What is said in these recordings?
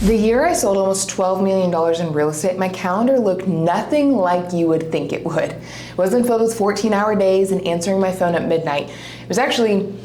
The year I sold almost $12 million in real estate, my calendar looked nothing like you would think it would. It wasn't filled with 14-hour days and answering my phone at midnight. It was actually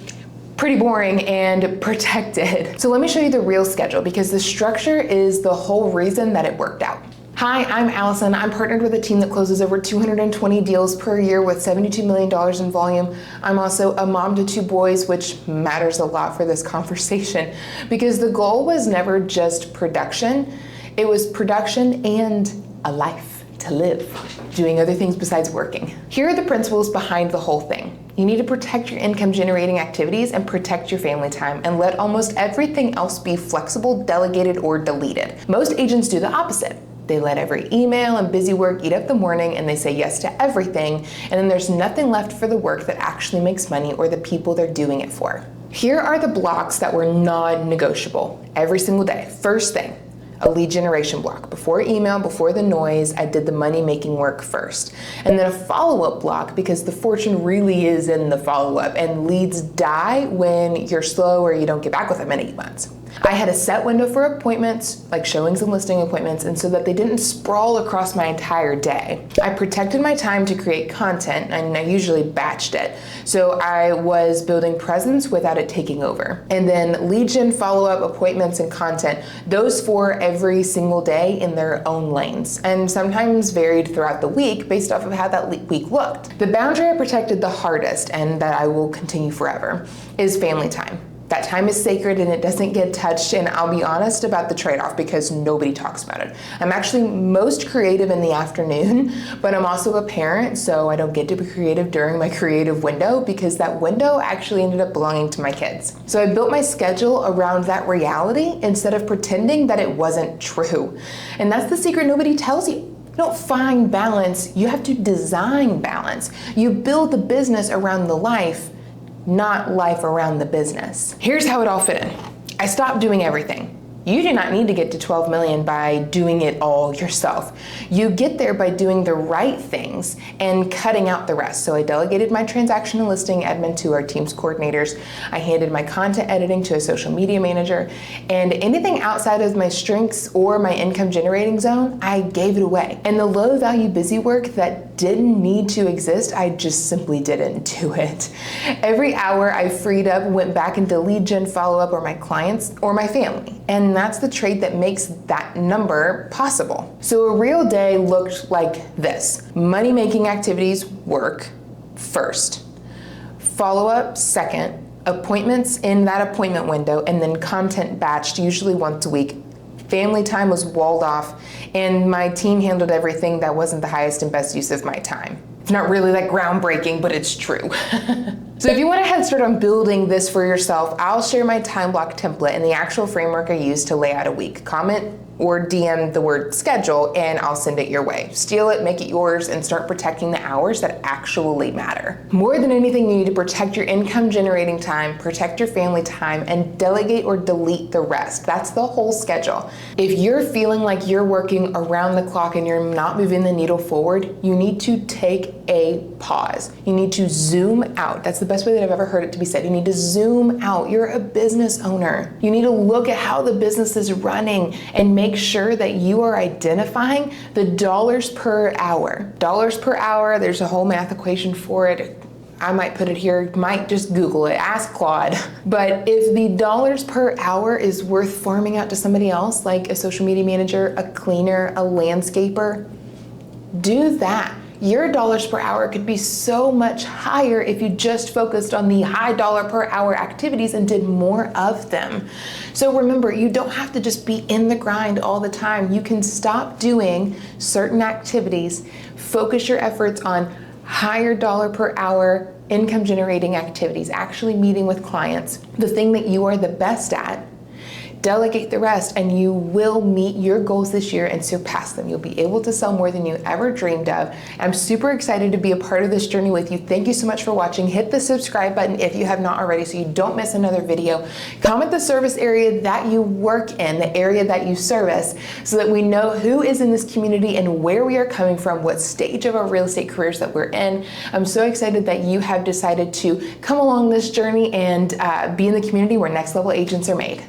pretty boring and protected. So let me show you the real schedule, because the structure is the whole reason that it worked out. Hi, I'm Allison. I'm partnered with a team that closes over 220 deals per year with $72 million in volume. I'm also a mom to 2 boys, which matters a lot for this conversation, because the goal was never just production. It was production and a life to live, doing other things besides working. Here are the principles behind the whole thing. You need to protect your income generating activities and protect your family time, and let almost everything else be flexible, delegated, or deleted. Most agents do the opposite. They let every email and busy work eat up the morning, and they say yes to everything, and then there's nothing left for the work that actually makes money or the people they're doing it for. Here are the blocks that were non-negotiable every single day. First thing, a lead generation block. Before email, before the noise, I did the money-making work first. And then a follow-up block, because the fortune really is in the follow-up, and leads die when you're slow or you don't get back with them in 8 months. I had a set window for appointments, like showings and listing appointments, and so that they didn't sprawl across my entire day. I protected my time to create content, and I usually batched it. So I was building presence without it taking over. And then lead gen, follow-up, appointments, and content, those 4 every single day in their own lanes, and sometimes varied throughout the week based off of how that week looked. The boundary I protected the hardest, and that I will continue forever, is family time. That time is sacred and it doesn't get touched, and I'll be honest about the trade-off because nobody talks about it. I'm actually most creative in the afternoon, but I'm also a parent, so I don't get to be creative during my creative window, because that window actually ended up belonging to my kids. So I built my schedule around that reality instead of pretending that it wasn't true. And that's the secret nobody tells you. You don't find balance, you have to design balance. You build the business around the life, not life around the business. Here's how it all fit in. I stopped doing everything. You do not need to get to 12 million by doing it all yourself. You get there by doing the right things and cutting out the rest. So I delegated my transaction and listing admin to our team's coordinators. I handed my content editing to a social media manager, and anything outside of my strengths or my income generating zone, I gave it away. And the low value busy work that didn't need to exist, I just simply didn't do it. Every hour I freed up went back into lead gen, follow-up, or my clients or my family. And that's the trait that makes that number possible. So a real day looked like this. Money-making activities, work, first. Follow-up, second. Appointments in that appointment window, and then content batched, usually once a week. Family time was walled off, and my team handled everything that wasn't the highest and best use of my time. It's not really like groundbreaking, but it's true. So if you want to head start on building this for yourself, I'll share my time block template and the actual framework I use to lay out a week. Comment or DM the word schedule and I'll send it your way. Steal it, make it yours, and start protecting the hours that actually matter. More than anything, you need to protect your income generating time, protect your family time, and delegate or delete the rest. That's the whole schedule. If you're feeling like you're working around the clock and you're not moving the needle forward, you need to take a pause. You need to zoom out. That's the best way that I've ever heard it to be said. You need to zoom out. You're a business owner. You need to look at how the business is running and make sure that you are identifying the dollars per hour. Dollars per hour, there's a whole math equation for it. I might put it here, might just Google it, ask Claude. But if the dollars per hour is worth farming out to somebody else, like a social media manager, a cleaner, a landscaper, do that. Your dollars per hour could be so much higher if you just focused on the high dollar per hour activities and did more of them. So remember, you don't have to just be in the grind all the time. You can stop doing certain activities, focus your efforts on higher dollar per hour income generating activities, actually meeting with clients, the thing that you are the best at. Delegate the rest, and you will meet your goals this year and surpass them. You'll be able to sell more than you ever dreamed of. I'm super excited to be a part of this journey with you. Thank you so much for watching. Hit the subscribe button if you have not already so you don't miss another video. Comment the service area that you work in, the area that you service, so that we know who is in this community and where we are coming from, what stage of our real estate careers that we're in. I'm so excited that you have decided to come along this journey and be in the community where next level agents are made.